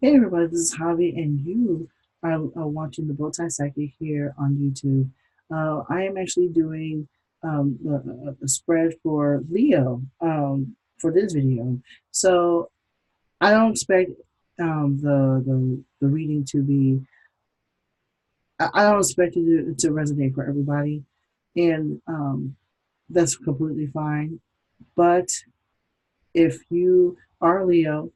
Hey everybody, this is Javi, and you are watching the Bowtie Psychic here on YouTube. I am actually doing a spread for Leo for this video. So I don't expect the reading to be. I don't expect it to resonate for everybody, and that's completely fine. But if you are Leo,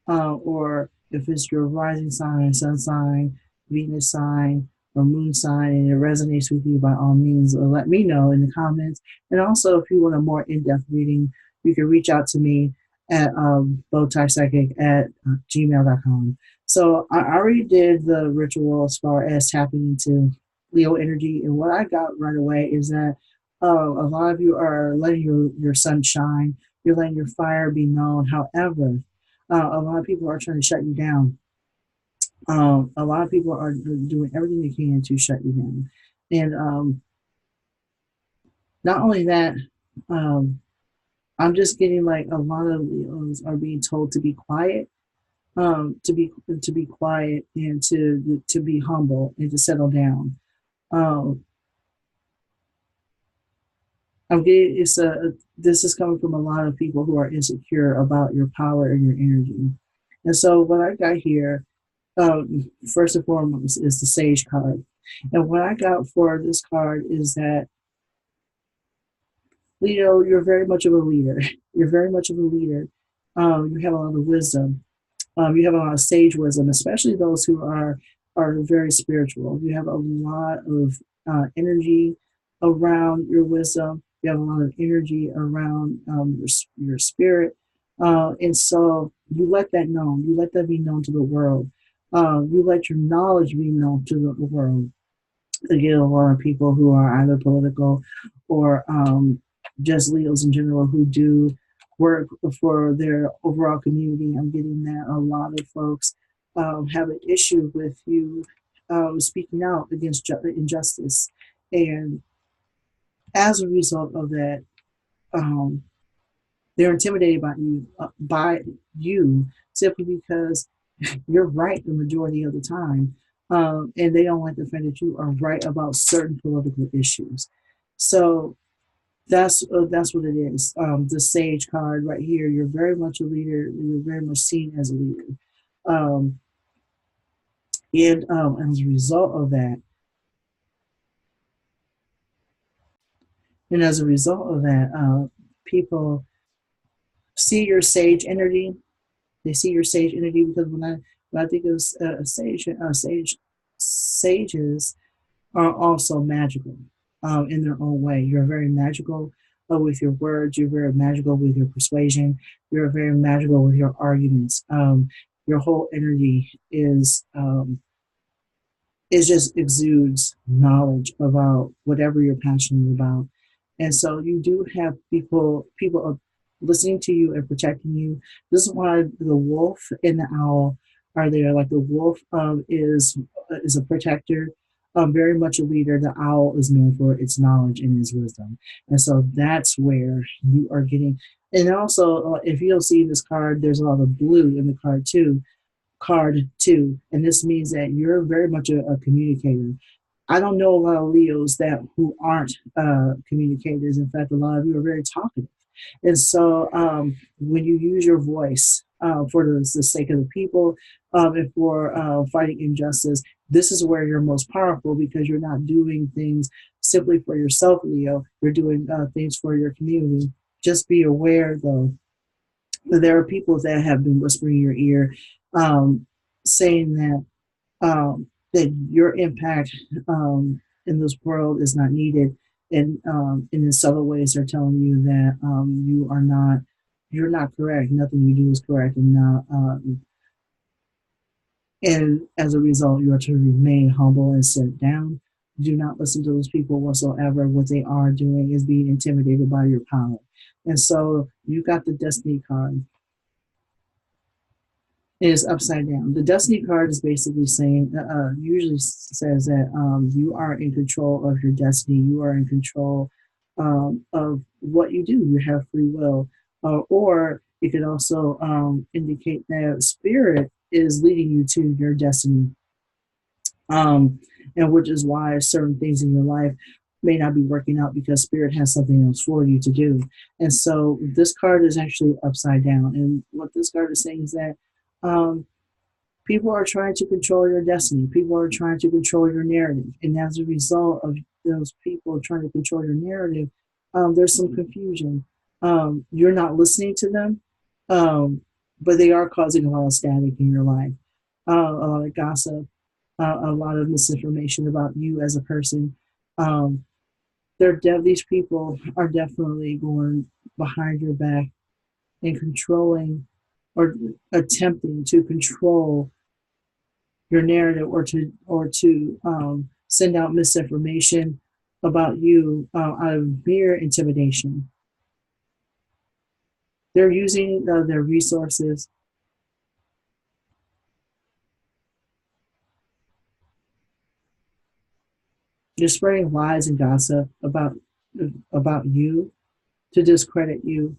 or if it's your rising sign, sun sign, Venus sign, or moon sign, and it resonates with you, by all means, let me know in the comments. And also, if you want a more in-depth reading, you can reach out to me at bowtiepsychic at gmail.com. So I already did the ritual as far as tapping into Leo energy, and what I got right away is that a lot of you are letting your sun shine. You're letting your fire be known. However, a lot of people are trying to shut you down. A lot of people are doing everything they can to shut you down. And not only that, um, I'm just getting like a lot of Leos are being told to be quiet, to be quiet and to be humble and to settle down. Um, I'm getting it's a this is coming from a lot of people who are insecure about your power and your energy. And so what I got here, first and foremost, is the Sage card. And what I got for this card is that, Leo, you're very much of a leader. You're very much of a leader. You have a lot of wisdom. You have a lot of sage wisdom, especially those who are very spiritual. You have a lot of energy around your wisdom. You have a lot of energy around your spirit, and so you let that known. You let that be known to the world. You let your knowledge be known to the world. Again, a lot of people who are either political or just Leos in general who do work for their overall community. I'm getting that a lot of folks have an issue with you speaking out against injustice. And as a result of that, um, they're intimidated by you simply because you're right the majority of the time. And they don't like the fact that you are right about certain political issues. So that's what it is. The Sage card right here. You're very much a leader. You're very much seen as a leader. Um, and as a result of that, and as a result of that, people see your sage energy. They see your sage energy because when I think of sages are also magical in their own way. You're very magical with your words. You're very magical with your persuasion. You're very magical with your arguments. Your whole energy is just exudes knowledge about whatever you're passionate about. And so you do have people are listening to you and protecting you. This is why the wolf and the owl are there. Like the wolf is a protector, very much a leader. The owl is known for its knowledge and its wisdom. And so that's where you are getting. And also, if you'll see this card, there's a lot of blue in the card too, and this means that you're very much a communicator. I don't know a lot of Leos that who aren't communicators. In fact, a lot of you are very talkative, and so when you use your voice for the sake of the people and for fighting injustice, this is where you're most powerful because you're not doing things simply for yourself, Leo. You're doing things for your community. Just be aware, though, there are people that have been whispering in your ear, saying that your impact in this world is not needed, and in subtle ways they're telling you that you're not correct. Nothing you do is correct, and as a result, you are to remain humble and sit down. Do not listen to those people whatsoever. What they are doing is being intimidated by your power. And so you got the destiny card is upside down. The destiny card is basically saying, usually says that you are in control of your destiny. You are in control of what you do. You have free will. Or it could also indicate that spirit. is leading you to your destiny. Um, and which is why certain things in your life may not be working out because spirit has something else for you to do. And so this card is actually upside down. And what this card is saying is that um, people are trying to control your destiny. People are trying to control your narrative. And as a result of those people trying to control your narrative, there's some confusion. You're not listening to them, um, but they are causing a lot of static in your life, a lot of gossip, a lot of misinformation about you as a person. Um, these people are definitely going behind your back and controlling or attempting to control your narrative or to send out misinformation about you out of mere intimidation. They're using their resources. They're spreading lies and gossip about you to discredit you.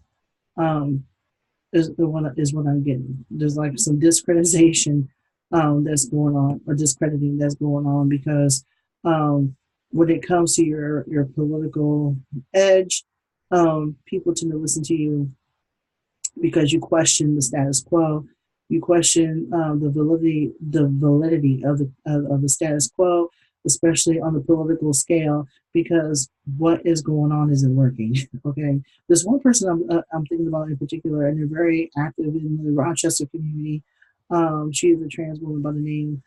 Um, is what I'm getting. There's like some discreditation that's going on, or discrediting that's going on because um, when it comes to your political edge, people tend to listen to you because you question the status quo. You question the validity of the status quo, especially on the political scale, because what is going on isn't working. Okay, there's one person I'm thinking about in particular, and they're very active in the Rochester community. She is a trans woman by the name.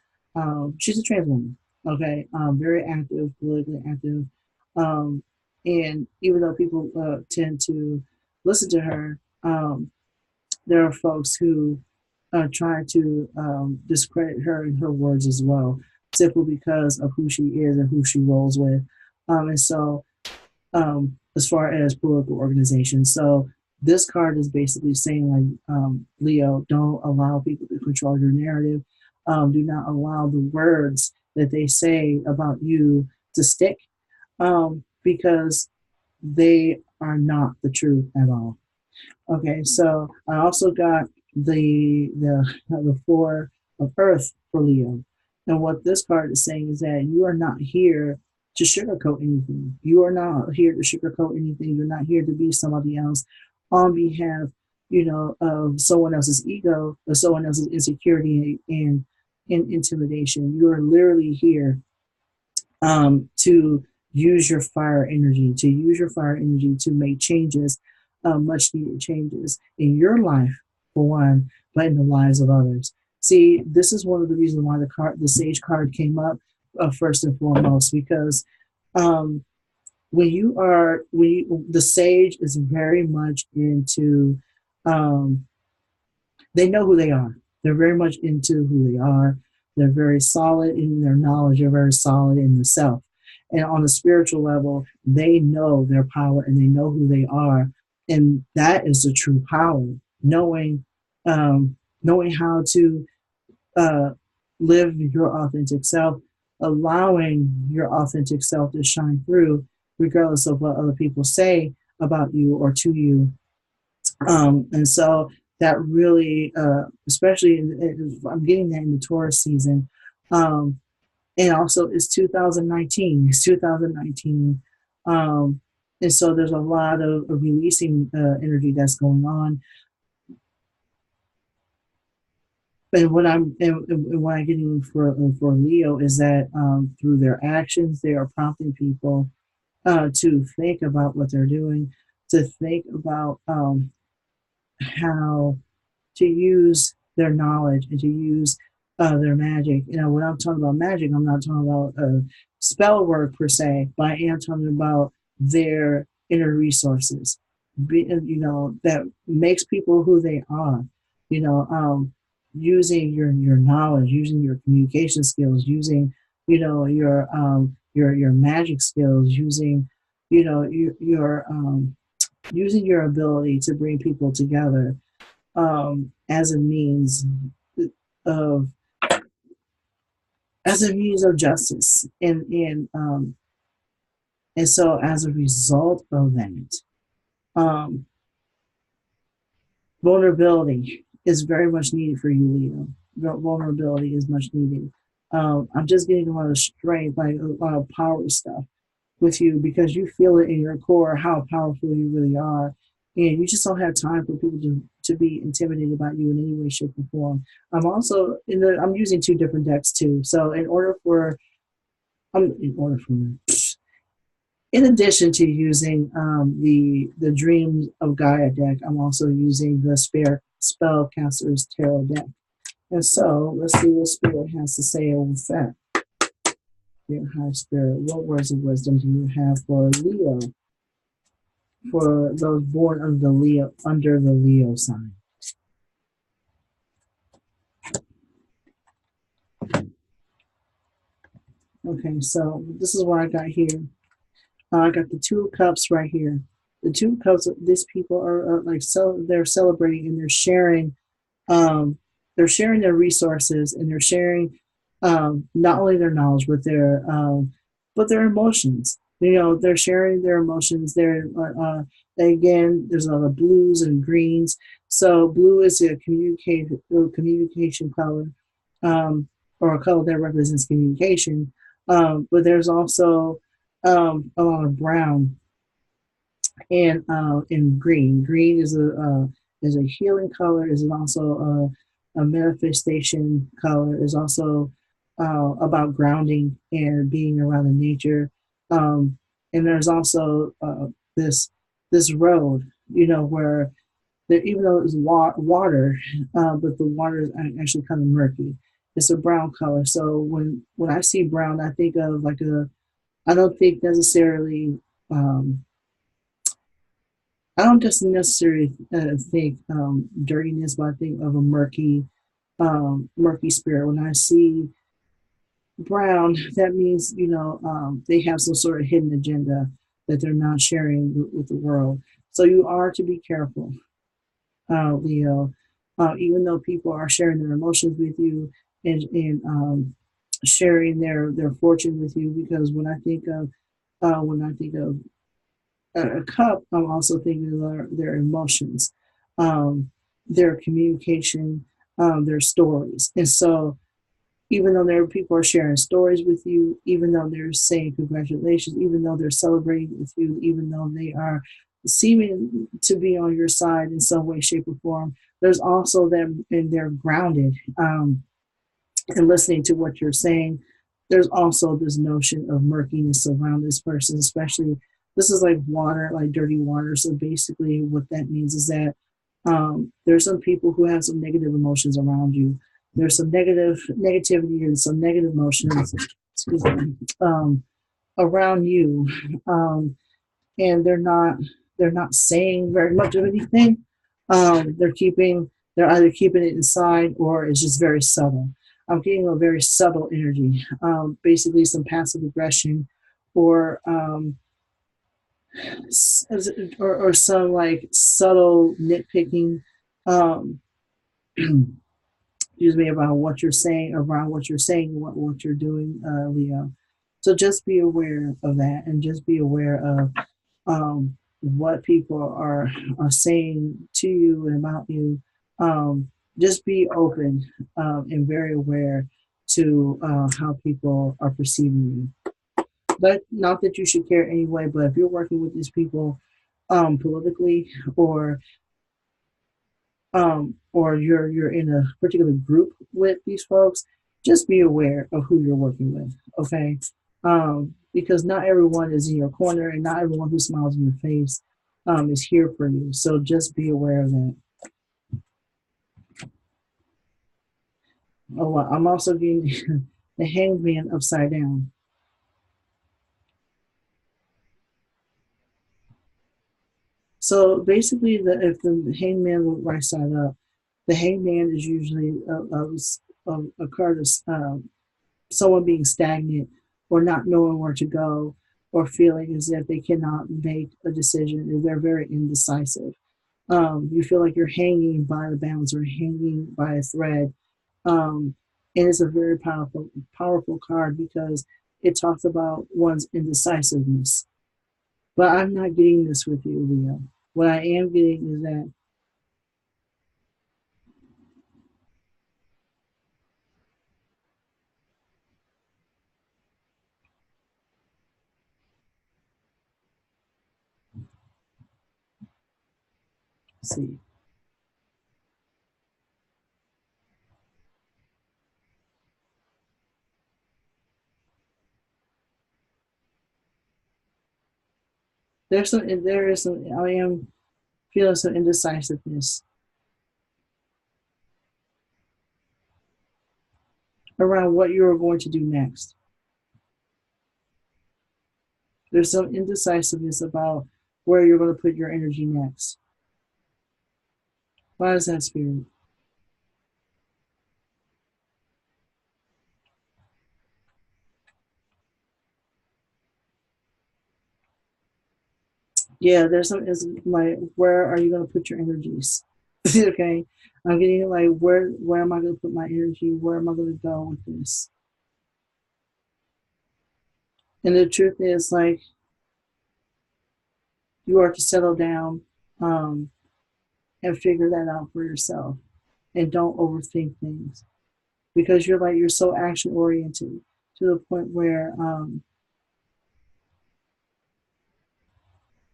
She's a trans woman. Okay, very active, politically active, um, and even though people tend to listen to her, there are folks who try to discredit her and her words as well, simply because of who she is and who she rolls with. And so, as far as political organizations, so this card is basically saying, like, Leo, don't allow people to control your narrative. Do not allow the words that they say about you to stick, because they are not the truth at all. Okay, so I also got the four of Earth for Leo, and what this card is saying is that you are not here to sugarcoat anything. You are not here to sugarcoat anything. You're not here to be somebody else on behalf, of someone else's ego or someone else's insecurity and intimidation. You are literally here to use your fire energy, to make changes, much needed changes in your life, for one, but in the lives of others. See, this is one of the reasons why the Sage card came up first and foremost, because um, the Sage is very much into, um, they know who they are. They're very much into who they are. They're very solid in their knowledge. They're very solid in themselves. And on a spiritual level, they know their power and they know who they are. And that is the true power, knowing knowing how to uh, live your authentic self, allowing your authentic self to shine through, regardless of what other people say about you or to you. And so that really, especially I'm getting that in the Taurus season. And also it's 2019. It's 2019. Um, and so there's a lot of releasing energy that's going on. And what I'm getting for Leo is that through their actions, they are prompting people to think about what they're doing, to think about how to use their knowledge and to use their magic. When I'm talking about magic, I'm not talking about spell work per se, but I am talking about their inner resources, that makes people who they are. You know, using your knowledge, using your communication skills, using your magic skills, using your using your ability to bring people together as a means of justice, and so as a result of that, um, vulnerability is very much needed for you, Leo. vulnerability is much needed. I'm just getting a lot of strength, like a lot of power stuff with you because you feel it in your core how powerful you really are. And you just don't have time for people to be intimidated about you in any way, shape, or form. I'm also I'm using two different decks too. So in order for in addition to using the Dreams of Gaia deck, I'm also using the Spellcaster's Tarot deck. And so let's see what Spirit has to say over that. Dear High Spirit, what words of wisdom do you have for Leo? For those born under the Leo sign. Okay, so this is what I got here. I got the Two of Cups right here. The Two of Cups. These people are they're celebrating and they're sharing their resources and they're sharing not only their knowledge but their emotions. You know, they're sharing their emotions. Again, there's a lot of blues and greens. So blue is a communication color, or a color that represents communication. But there's also a lot of brown and green. Green is a healing color. Is also a manifestation color. Is also about grounding and being around the nature. And there's also this road, you know, where even though it's water, but the water is actually kind of murky. It's a brown color. So when I see brown, I think of like a. I don't think necessarily. I don't just necessarily think dirtiness, but I think of a murky spirit. When I see brown, that means they have some sort of hidden agenda that they're not sharing with the world. So you are to be careful, Leo. Even though people are sharing their emotions with you and sharing their fortune with you, because when I think of a cup, I'm also thinking of their emotions, um, their communication, their stories. And so, even though there are people are sharing stories with you, even though they're saying congratulations, even though they're celebrating with you, even though they are seeming to be on your side in some way, shape, or form, there's also them and they're grounded and listening to what you're saying. There's also this notion of murkiness around this person, especially this is like water, like dirty water. So basically, what that means is that there's some people who have some negative emotions around you. There's some negativity and some negative emotions, excuse me, around you, and they're not saying very much of anything. They're either keeping it inside or it's just very subtle. I'm getting a very subtle energy, basically some passive aggression, or or some like subtle nitpicking. Um, excuse me, about what you're saying, around what you're saying, what you're doing, Leo. So just be aware of that, and just be aware of what people are saying to you and about you. Just be open and very aware to how people are perceiving you. But not that you should care anyway. But if you're working with these people politically, or you're in a particular group with these folks, just be aware of who you're working with. Okay, because not everyone is in your corner, and not everyone who smiles in your face is here for you. So just be aware of that. Oh, well, I'm also getting the Hanged Man upside down. So basically, if the hangman were right side up, the hangman is usually a card of someone being stagnant or not knowing where to go or feeling as if they cannot make a decision and they're very indecisive. You feel like you're hanging by the balance or hanging by a thread. Um, and it's a very powerful card because it talks about one's indecisiveness. But I'm not getting this with you, Leo. What I am getting is that Let's see. There is some, I am feeling some indecisiveness around what you are going to do next. There's some indecisiveness about where you're going to put your energy next. Why is that, Spirit? Yeah, there's some is like, where are you going to put your energies? Okay, I'm getting like, where am I going to put my energy? Where am I going to go with this? And the truth is, like, you are to settle down, um, and figure that out for yourself, and don't overthink things, because you're so action oriented to the point where,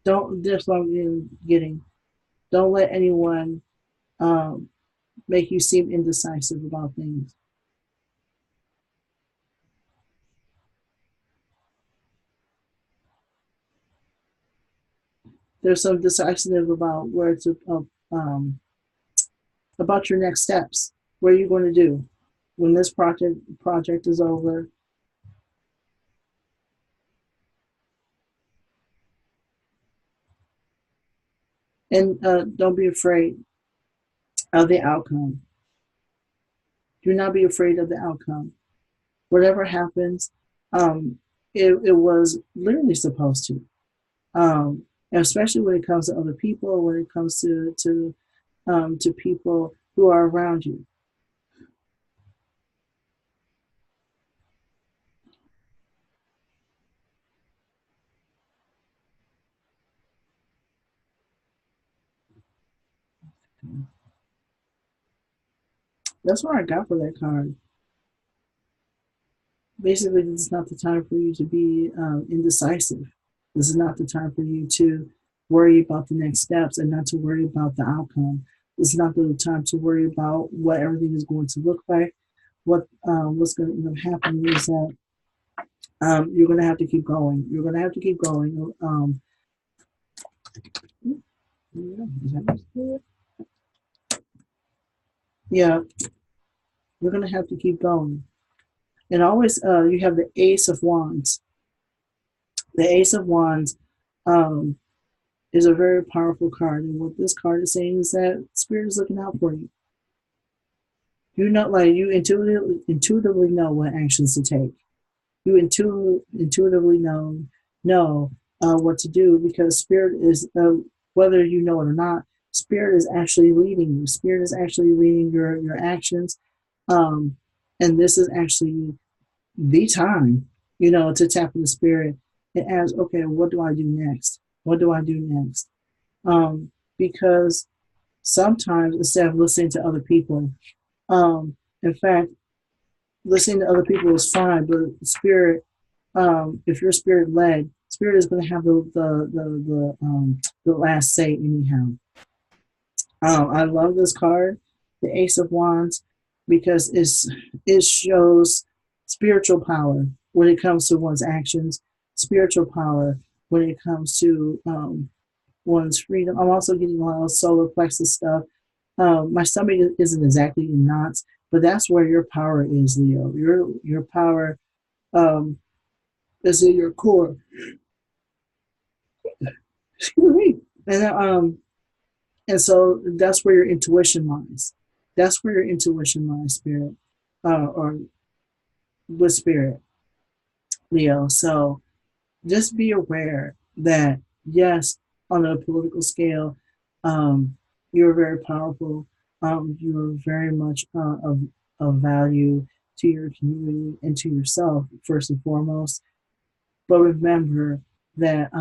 don't just what I'm getting. Don't let anyone, um, make you seem indecisive about things. There's some decisive about where to, about your next steps. What are you going to do when this project is over? And don't be afraid of the outcome. Do not be afraid of the outcome. Whatever happens, um, it was literally supposed to. And especially when it comes to other people, when it comes to people who are around you. That's what I got for that card. Basically, this is not the time for you to be, indecisive. This is not the time for you to worry about the next steps and not to worry about the outcome. This is not the time to worry about what everything is going to look like. What's going to end up happening is that, you're going to have to keep going. You're going to have to keep going. Yeah, you're going to have to keep going. And always, you have the Ace of Wands. The Ace of Wands, um, is a very powerful card. And what this card is saying is that Spirit is looking out for you. You know, like, you intuitively know what actions to take. You intuitively know what to do, because Spirit is, whether you know it or not, Spirit is actually leading you. Spirit is actually leading your actions, um, and this is actually the time, to tap into Spirit and ask, okay, what do I do next? What do I do next? Because sometimes, instead of listening to other people, in fact, listening to other people is fine, but Spirit, if you're Spirit led, Spirit is going to have the last say anyhow. I love this card, the Ace of Wands, because it shows spiritual power when it comes to one's actions, spiritual power when it comes to, one's freedom. I'm also getting a lot of solar plexus stuff. My stomach isn't exactly in knots, but that's where your power is, Leo. Your power, um, is in your core. Excuse me. And so that's where your intuition lies. That's where your intuition lies, Spirit, or with Spirit, Leo. So just be aware that, yes, on a political scale, um, you're very powerful. You're very much, of value to your community and to yourself, first and foremost. But remember that,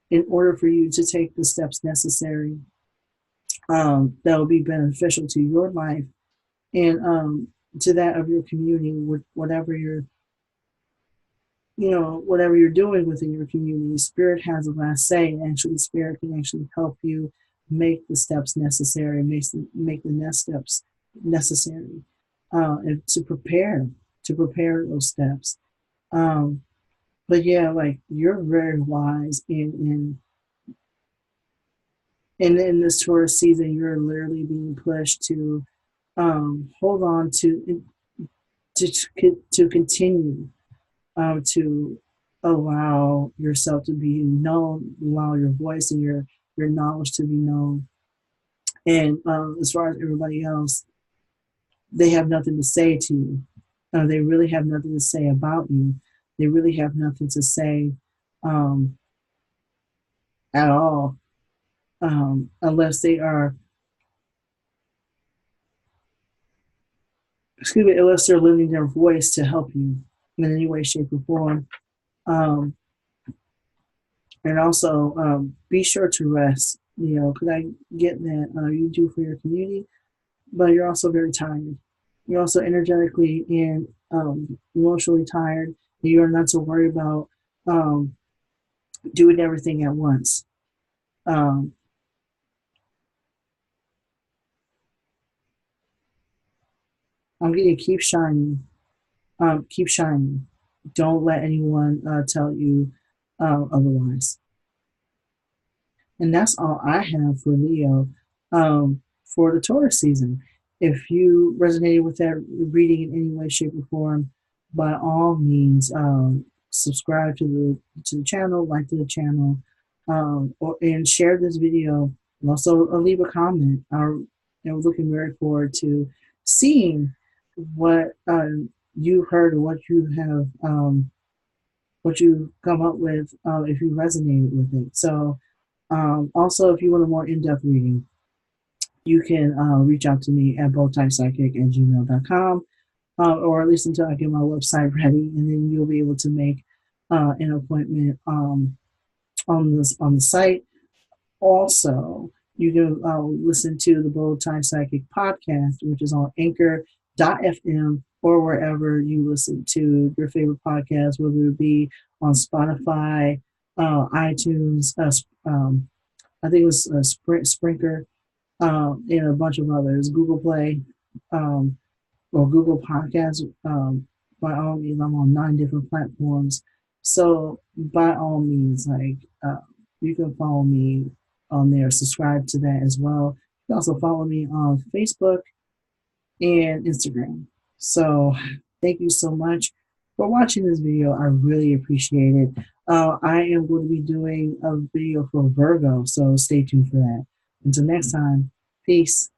in order for you to take the steps necessary, that will be beneficial to your life and, to that of your community, with whatever you're doing within your community. Spirit has a last say. Actually, Spirit can actually help you, make the steps necessary, make the next steps necessary, and to prepare those steps. Um, but yeah, like you're very wise in this tourist season. You're literally being pushed to hold on to continue to allow yourself to be known, allow your voice and your knowledge to be known. And as far as everybody else, they have nothing to say to you. They really have nothing to say about you. They really have nothing to say um, at all, unless they are, excuse me, unless they're lending their voice to help you in any way, shape, or form. Um, and also, be sure to rest. You know, because I get that you do for your community, but you're also very tired. You're also energetically and emotionally tired. You're not to worry about um, doing everything at once. Um, I'm going to keep shining. Keep shining. Don't let anyone tell you otherwise. And that's all I have for Leo for the Taurus season. If you resonated with that reading in any way, shape, or form, by all means, subscribe to the channel, like to the channel, and share this video. And also leave a comment. Looking very forward to seeing what you heard or what you come up with if you resonated with it. So also, if you want a more in-depth reading, you can reach out to me at bowtiepsychic@gmail.com, or at least until I get my website ready, and then you'll be able to make an appointment on the site. Also, you can listen to the Bold Time Psychic podcast, which is on Anchor.fm or wherever you listen to your favorite podcast, whether it be on Spotify, iTunes, I think it was Sprinker, and a bunch of others, Google Play, um, or Google Podcasts. By all means, I'm on 9 different platforms. So by all means, like you can follow me on there, subscribe to that as well. You can also follow me on Facebook and Instagram. So thank you so much for watching this video. I really appreciate it. I am going to be doing a video for Virgo, so stay tuned for that. Until next time, peace.